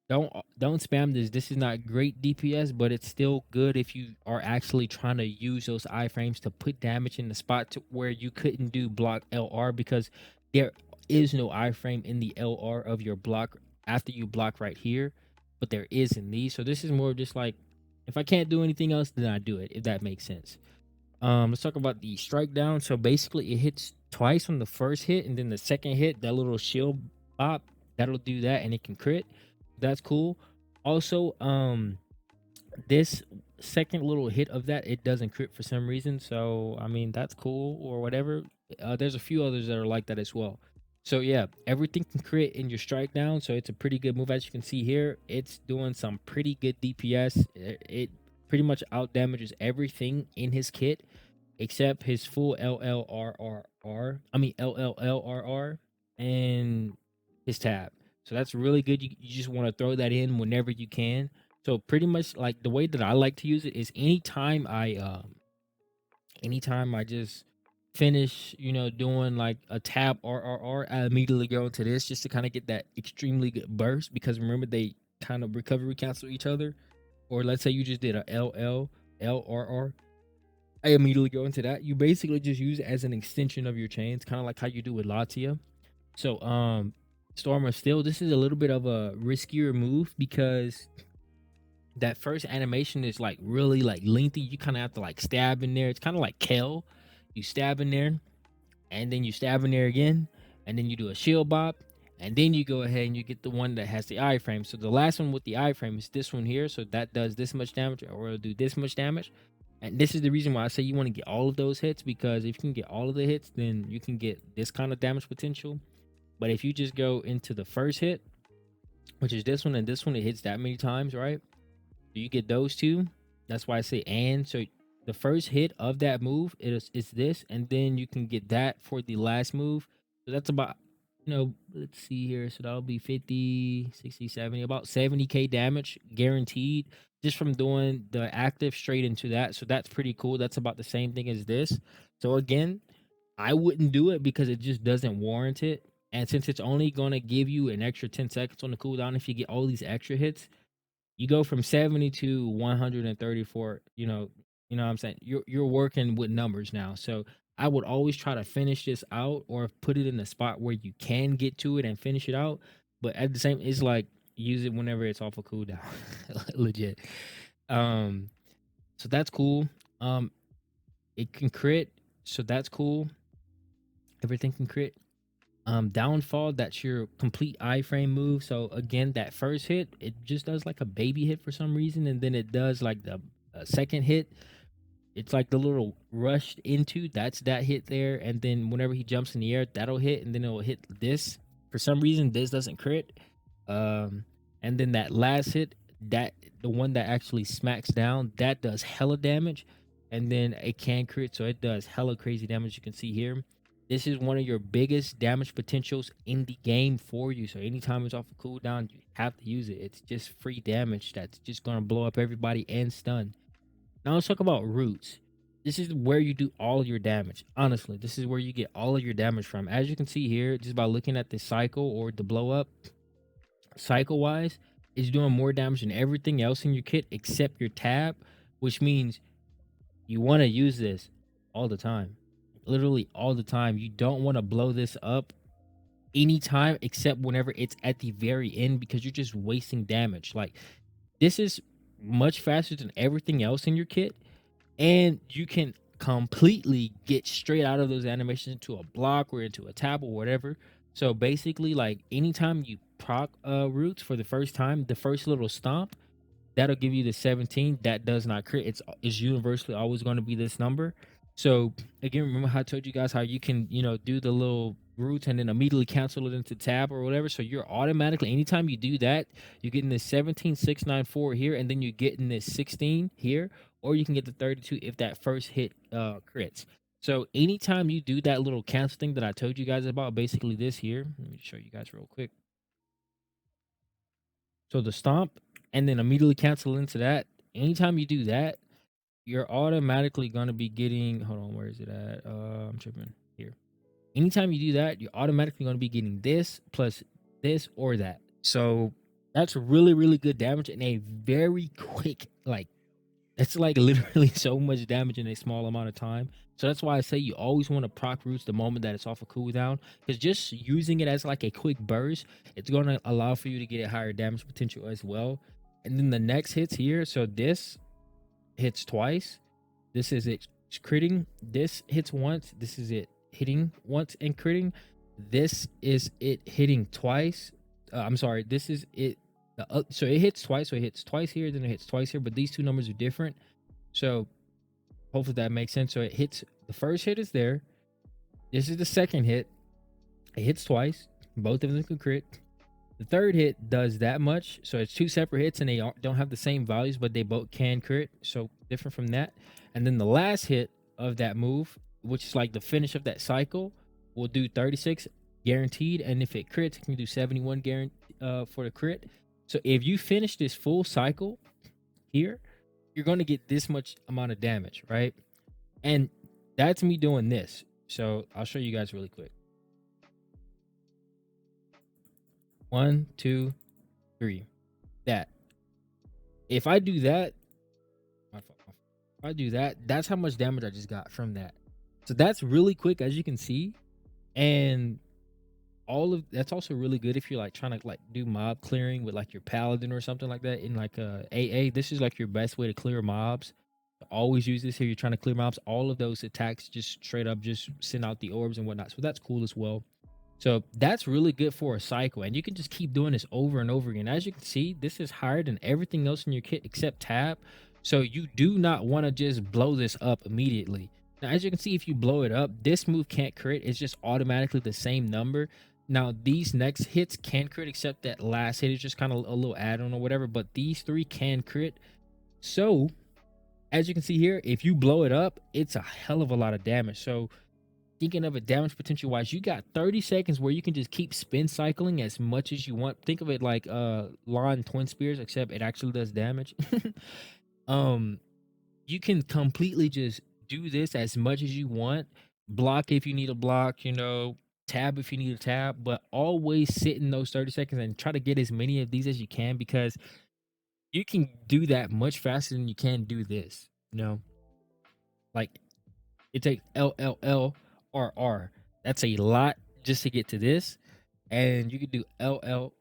don't spam this. This is not great DPS, but it's still good if you are actually trying to use those iframes to put damage in the spot to where you couldn't do block LR, because there is no iframe in the LR of your block after you block right here, but there is in these. So this is more just like, if I can't do anything else, then I do it, if that makes sense. Let's talk about the strike down. So basically it hits twice on the first hit, and then the second hit, that little shield bop, that'll do that, and it can crit. That's cool. Also, this second little hit of that, it doesn't crit for some reason. So I mean, that's cool or whatever. There's a few others that are like that as well. So yeah, everything can crit in your strike down. So it's a pretty good move. As you can see here, it's doing some pretty good DPS. It pretty much out damages everything in his kit except his full LLRRR. I mean LLLRR and his tab. So that's really good. You just want to throw that in whenever you can. So pretty much like the way that I like to use it is anytime I just finish, doing like a tab RRR, I immediately go into this just to kind of get that extremely good burst, because remember they kind of recovery cancel each other. Or let's say you just did a LLLRR, I immediately go into that. You basically just use it as an extension of your chains, kind of like how you do with Latia. So Storm of Steel, this is a little bit of a riskier move because that first animation is like really like lengthy. You kind of have to like stab in there. It's kind of like Kel. You stab in there, and then you stab in there again, and then you do a shield bop, and then you go ahead and you get the one that has the iframe. So the last one with the iframe is this one here. So that does this much damage, or it'll do this much damage. And this is the reason why I say you want to get all of those hits, because if you can get all of the hits, then you can get this kind of damage potential. But if you just go into the first hit, which is this one and this one, it hits that many times, right? You get those two. That's why I say and. So the first hit of that move is this, and then you can get that for the last move. So that's about, let's see here. So that'll be 50, 60, 70, about 70k damage guaranteed just from doing the active straight into that. So that's pretty cool. That's about the same thing as this. So again, I wouldn't do it because it just doesn't warrant it. And since it's only going to give you an extra 10 seconds on the cooldown if you get all these extra hits, you go from 70 to 134. What I'm saying? You're working with numbers now. So I would always try to finish this out, or put it in a spot where you can get to it and finish it out. But at the same, it's like use it whenever it's off a cooldown. Legit. Um, so that's cool. It can crit, so that's cool. Everything can crit. Downfall, that's your complete iframe move. So again, that first hit, it just does like a baby hit for some reason, and then it does like the second hit, it's like the little rushed into, that's that hit there. And then whenever he jumps in the air, that'll hit, and then it'll hit this. For some reason, this doesn't crit. And then that last hit, that the one that actually smacks down, that does hella damage. And then it can crit, so it does hella crazy damage. You can see here, this is one of your biggest damage potentials in the game for you. So anytime it's off a cooldown, you have to use it. It's just free damage that's just gonna blow up everybody and stun. Now let's talk about roots. This is where you do all of your damage. Honestly, this is where you get all of your damage from. As you can see here, just by looking at the cycle or the blow up, cycle wise, is doing more damage than everything else in your kit except your tab, which means you want to use this all the time, literally all the time. You don't want to blow this up anytime except whenever it's at the very end, because you're just wasting damage. Like, this is much faster than everything else in your kit, and you can completely get straight out of those animations into a block or into a tab or whatever. So basically, like, anytime you proc roots for the first time, the first little stomp, that'll give you the 17. That does not crit. It's universally always going to be this number. So again, remember how I told you guys how you can, do the little roots and then immediately cancel it into tab or whatever. So you're automatically, anytime you do that, you're getting this 17,694 here, and then you're getting this 16 here, or you can get the 32 if that first hit crits. So anytime you do that little cancel thing that I told you guys about, basically this here, let me show you guys real quick. So the stomp and then immediately cancel into that. Anytime you do that, you're automatically gonna be getting. Hold on, where is it at? I'm tripping here. Anytime you do that, you're automatically gonna be getting this plus this or that. So that's really, really good damage in a very quick, like, it's like literally so much damage in a small amount of time. So that's why I say you always want to proc roots the moment that it's off a cooldown, because just using it as like a quick burst, it's going to allow for you to get a higher damage potential as well. And then the next hits here. So this hits twice. This is it critting. This hits once. This is it hitting once and critting. This is it hitting twice. I'm sorry. This is it. So it hits twice. So it hits twice here, then it hits twice here. But these two numbers are different. So hopefully that makes sense. So it hits, the first hit is there. This is the second hit. It hits twice. Both of them can crit. The third hit does that much. So it's two separate hits, and they don't have the same values, but they both can crit. So different from that. And then the last hit of that move, which is like the finish of that cycle, will do 36 guaranteed. And if it crits, it can do 71 guaranteed for the crit. So if you finish this full cycle here, you're going to get this much amount of damage, right? And that's me doing this. So I'll show you guys really quick. 1, 2, 3. That. If I do that, if I do that, that's how much damage I just got from that. So that's really quick, as you can see. And all of that's also really good if you're like trying to like do mob clearing with like your paladin or something like that in like AA. This is like your best way to clear mobs. Always use this here. You're trying to clear mobs. All of those attacks just straight up just send out the orbs and whatnot. So that's cool as well. So that's really good for a cycle, and you can just keep doing this over and over again. As you can see, this is higher than everything else in your kit except tab. So you do not want to just blow this up immediately. Now, as you can see, if you blow it up, this move can't crit. It's just automatically the same number. Now, these next hits can crit, except that last hit is just kind of a little add-on or whatever, but these three can crit. So, as you can see here, if you blow it up, it's a hell of a lot of damage. So, thinking of it damage potential-wise, you got 30 seconds where you can just keep spin cycling as much as you want. Think of it like Lawn Twin Spears, except it actually does damage. You can completely just do this as much as you want. Block if you need a block, tab if you need a tab, but always sit in those 30 seconds and try to get as many of these as you can, because you can do that much faster than you can do this. Like, it takes LLLRR. That's a lot just to get to this. And you could do LL.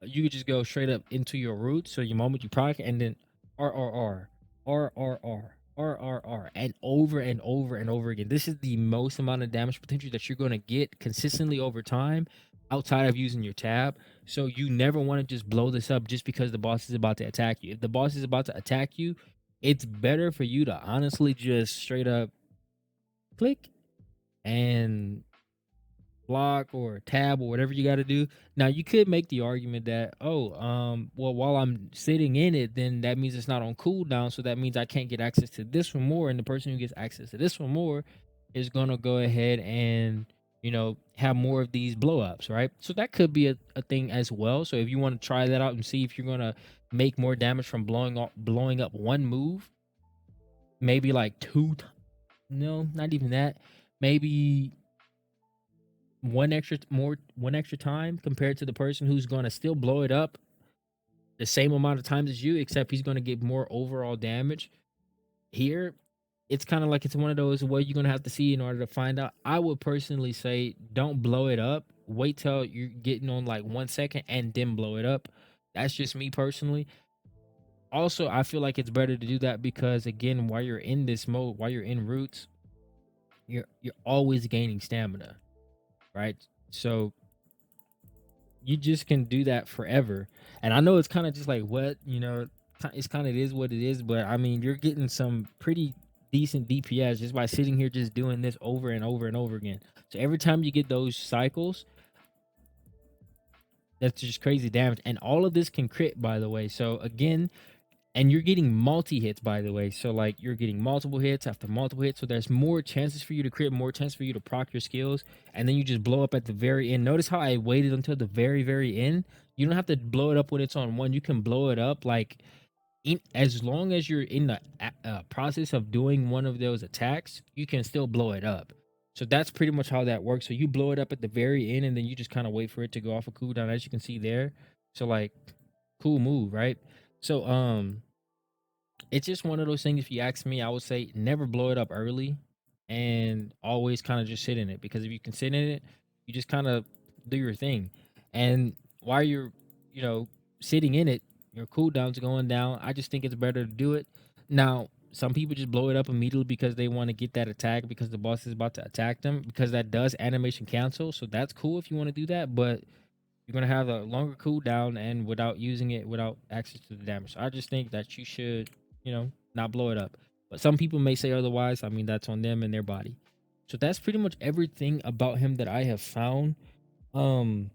You could just go straight up into your root. So your moment you proc, and then RRR, RRR, RRR, and over and over and over again. This is the most amount of damage potential that you're going to get consistently over time outside of using your tab. So you never want to just blow this up just because the boss is about to attack you. If the boss is about to attack you, it's better for you to honestly just straight up click and block or tab or whatever you got to do. Now, you could make the argument that, well, while I'm sitting in it, then that means it's not on cooldown, so that means I can't get access to this one more, and the person who gets access to this one more is gonna go ahead and have more of these blow ups, right? So that could be a thing as well. So if you want to try that out and see if you're gonna make more damage from blowing up one move, maybe like no, not even that, maybe one extra time compared to the person who's going to still blow it up the same amount of times as you, except he's gonna get more overall damage. Here, it's kind of like it's one of those where you're gonna have to see in order to find out. I would personally say don't blow it up. Wait till you're getting on like 1 second and then blow it up. That's just me personally. Also, I feel like it's better to do that because again, while you're in this mode, while you're in roots, you're always gaining stamina, right? So you just can do that forever. And I know it's kind of just like what, it's kind of it is what it is, but I mean, you're getting some pretty decent DPS just by sitting here just doing this over and over and over again. So every time you get those cycles, that's just crazy damage. And all of this can crit, by the way. So again, and you're getting multi hits, by the way. So like you're getting multiple hits after multiple hits. So there's more chances for you to crit, more chances for you to proc your skills, and then you just blow up at the very end. Notice how I waited until the very, very end. You don't have to blow it up when it's on one. You can blow it up like as long as you're in the process of doing one of those attacks, you can still blow it up. So that's pretty much how that works. So you blow it up at the very end, and then you just kind of wait for it to go off a cooldown, as you can see there. So like, cool move, right? So it's just one of those things. If you ask me, I would say never blow it up early and always kind of just sit in it, because if you can sit in it, you just kind of do your thing. And while you're, you know, sitting in it, your cooldown's going down. I just think it's better to do it. Now, some people just blow it up immediately because they want to get that attack because the boss is about to attack them, because that does animation cancel. So that's cool if you want to do that, but you're gonna have a longer cooldown and without using it, without access to the damage. So I just think that you should, not blow it up. But some people may say otherwise. I mean, that's on them and their body. So that's pretty much everything about him that I have found. Um,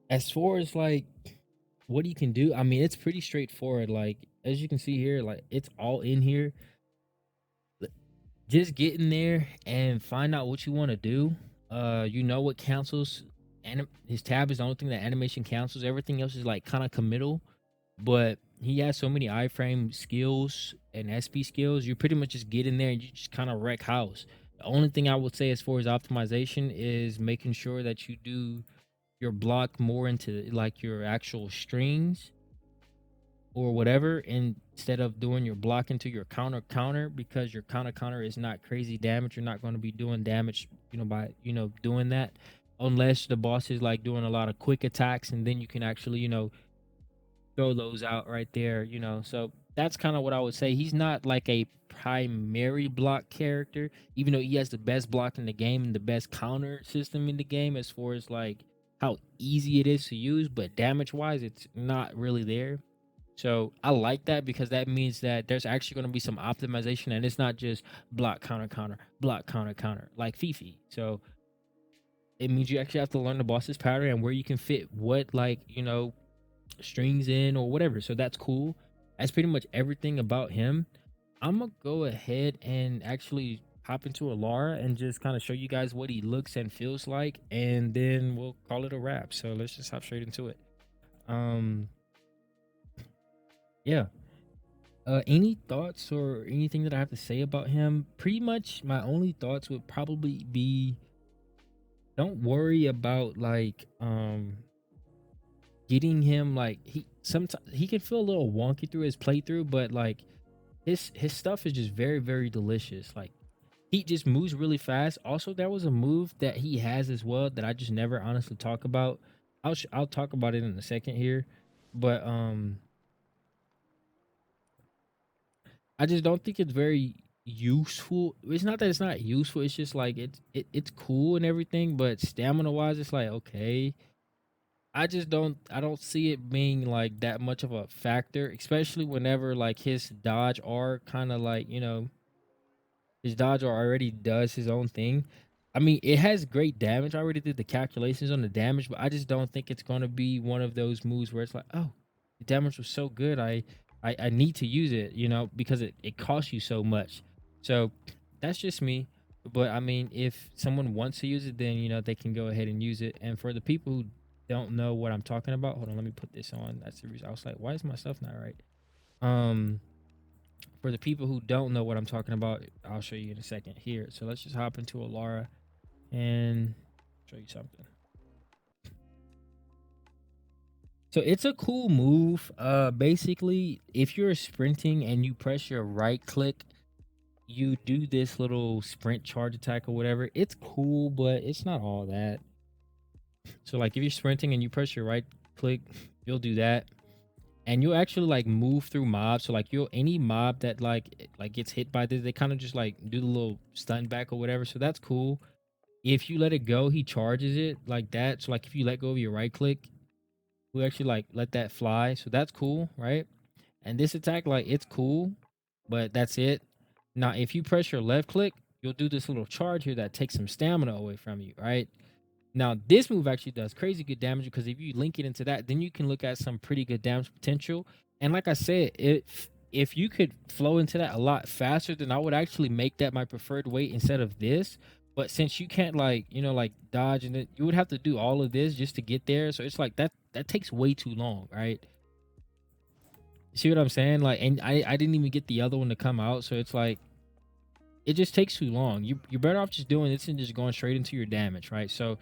as far as like what he can do, I mean, it's pretty straightforward. Like as you can see here, like it's all in here. Just get in there and find out what you want to do. You know what cancels. His tab is the only thing that animation cancels. Everything else is like kind of committal. But he has so many iframe skills and SpSkills. You pretty much just get in there and you just kind of wreck house. The only thing I would say as far as optimization is making sure that you do your block more into like your actual strings or whatever, instead of doing your block into your counter, because your counter is not crazy damage. You're not going to be doing damage, by doing that, unless the boss is like doing a lot of quick attacks, and then you can actually throw those out right there. So that's kind of what I would say. He's not like a primary block character, even though he has the best block in the game and the best counter system in the game as far as like how easy it is to use, but damage wise it's not really there. So I like that because that means that there's actually going to be some optimization, and it's not just block counter block counter like Fifi. So it means you actually have to learn the boss's pattern and where you can fit what, like, strings in or whatever. So that's cool. That's pretty much everything about him. I'm gonna go ahead and actually hop into Alara and just kind of show you guys what he looks and feels like, and then we'll call it a wrap. So let's just hop straight into it. um yeah. Any thoughts or anything that I have to say about him? Pretty much my only thoughts would probably be, don't worry about like getting him, like, he sometimes he can feel a little wonky through his playthrough, but like his stuff is just very, very delicious. Like he just moves really fast. Also, there was a move that he has as well that I just never honestly talk about. I'll talk about it in a second here, but I just don't think it's very useful. It's not that it's not useful. It's just like it's cool and everything, but stamina wise, it's like okay. I don't see it being like that much of a factor, especially whenever like his dodge R kind of like, his dodge R already does his own thing. I mean, it has great damage. I already did the calculations on the damage, but I just don't think it's gonna be one of those moves where it's like, oh, the damage was so good, I need to use it, because it costs you so much. So that's just me. But I mean, if someone wants to use it, then they can go ahead and use it. And for the people who don't know what I'm talking about, hold on, let me put this on. That's the reason I was like, why is my stuff not right? Um, for the people who don't know what I'm talking about, I'll show you in a second here. So let's just hop into Alara and show you something. So it's a cool move. Basically, if you're sprinting and you press your right click, you do this little sprint charge attack or whatever. It's cool, but it's not all that. So like if you're sprinting and you press your right click, you'll do that. And you'll actually like move through mobs. So like you'll any mob that like gets hit by this, they kind of just like do the little stun back or whatever. So that's cool. If you let it go, he charges it like that. So like if you let go of your right click, we actually like let that fly. So that's cool, right? And this attack, like it's cool, but that's it. Now, if you press your left click, you'll do this little charge here that takes some stamina away from you, right? Now, this move actually does crazy good damage because if you link it into that, then you can look at some pretty good damage potential. And like I said, if you could flow into that a lot faster, then I would actually make that my preferred way instead of this. But since you can't like, like dodge and it, you would have to do all of this just to get there. So it's like that takes way too long, right? See what I'm saying? Like, and I didn't even get the other one to come out, so it's like it just takes too long. You're better off just doing this and just going straight into your damage, right? So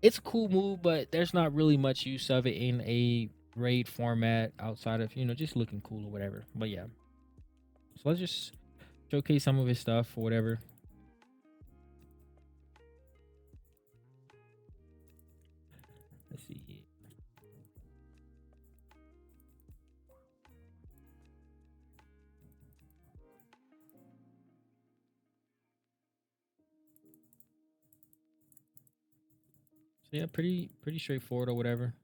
it's a cool move, but there's not really much use of it in a raid format outside of just looking cool or whatever. But yeah, so let's just showcase some of his stuff or whatever. Let's see. So yeah, pretty straightforward or whatever.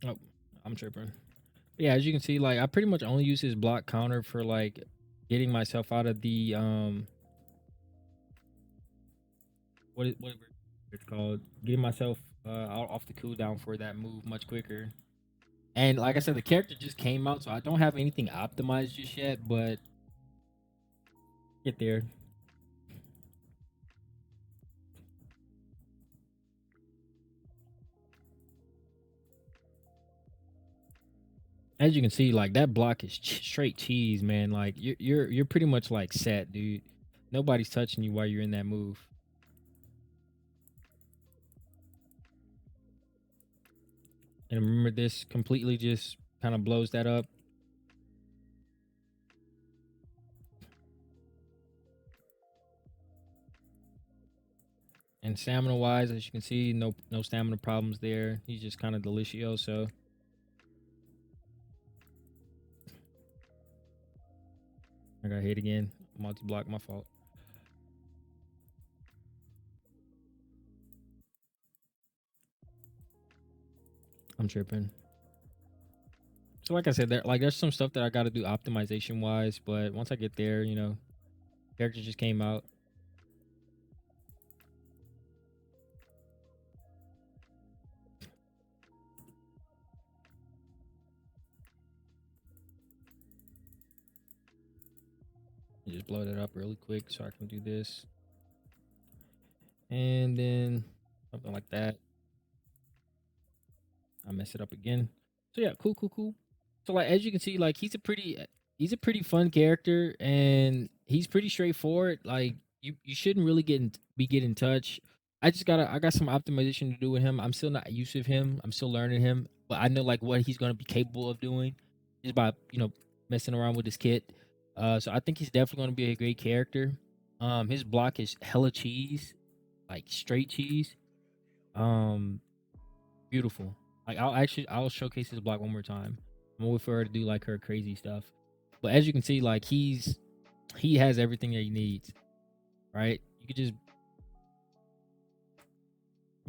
Oh, I'm tripping. Yeah, as you can see, like I pretty much only use his block counter for like getting myself out of the whatever it's called, getting myself off the cooldown for that move much quicker. And like I said, the character just came out, so I don't have anything optimized just yet, but get there. As you can see, like that block is straight cheese, man. Like you're pretty much like set, dude. Nobody's touching you while you're in that move. And remember, this completely just kind of blows that up. And stamina wise, as you can see, no stamina problems there. He's just kind of delicioso. I got hit again. Multi block, my fault. I'm tripping. So like I said, there's some stuff that I got to do optimization wise, but once I get there, character just came out. Just blow that up really quick so I can do this, and then something like that. I mess it up again. So yeah, cool. So like as you can see, like he's a pretty fun character, and he's pretty straightforward. Like you shouldn't really get in touch. I got some optimization to do with him. I'm still not used to him. I'm still learning him, but I know like what he's gonna be capable of doing just by messing around with his kit. So I think he's definitely gonna be a great character. His block is hella cheese, like straight cheese. Um, Beautiful. Like I'll showcase his block one more time. I'm waiting for her to do like her crazy stuff. But as you can see, like he has everything that he needs, right? You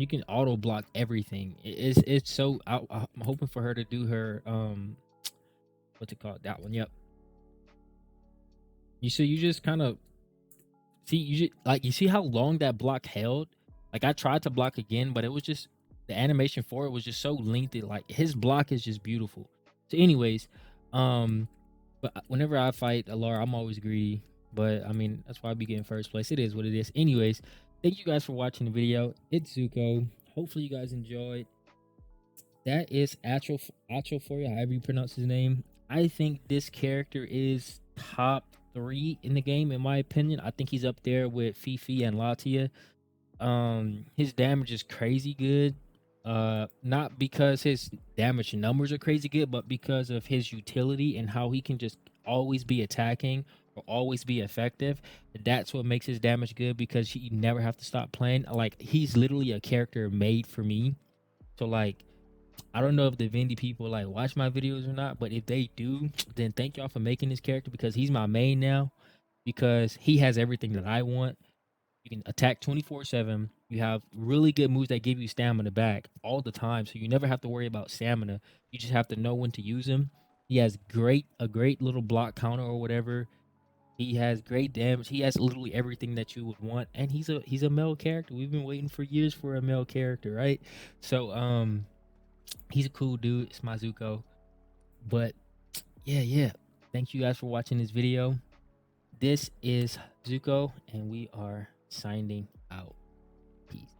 can auto block everything. It's so I'm hoping for her to do her what's it called? That one. Yep. You just kind of See, you see how long that block held? Like I tried to block again, but it was just the animation for it was just so lengthy. Like his block is just beautiful. So, anyways, um, but whenever I fight Alara, I'm always greedy. But I mean, that's why I be getting first place. It is what it is. Anyways, thank you guys for watching the video. It's Zuko. Hopefully you guys enjoyed. That is Achel for you, however you pronounce his name. I think this character is top 3 in the game, in my opinion. I think he's up there with Fifi and Latia. His damage is crazy good. Not because his damage numbers are crazy good, but because of his utility and how he can just always be attacking or always be effective. That's what makes his damage good, because you never have to stop playing. Like, he's literally a character made for me. So like, I don't know if the Vindy people like watch my videos or not, but if they do, then thank y'all for making this character, because he's my main now, because he has everything that I want. You can attack 24/7. You have really good moves that give you stamina back all the time, so you never have to worry about stamina. You just have to know when to use him. He has a great little block counter or whatever. He has great damage. He has literally everything that you would want, and he's a male character. We've been waiting for years for a male character, right? So he's a cool dude. It's my Zuko. But yeah. Thank you guys for watching this video. This is Zuko, and we are signing out. Peace.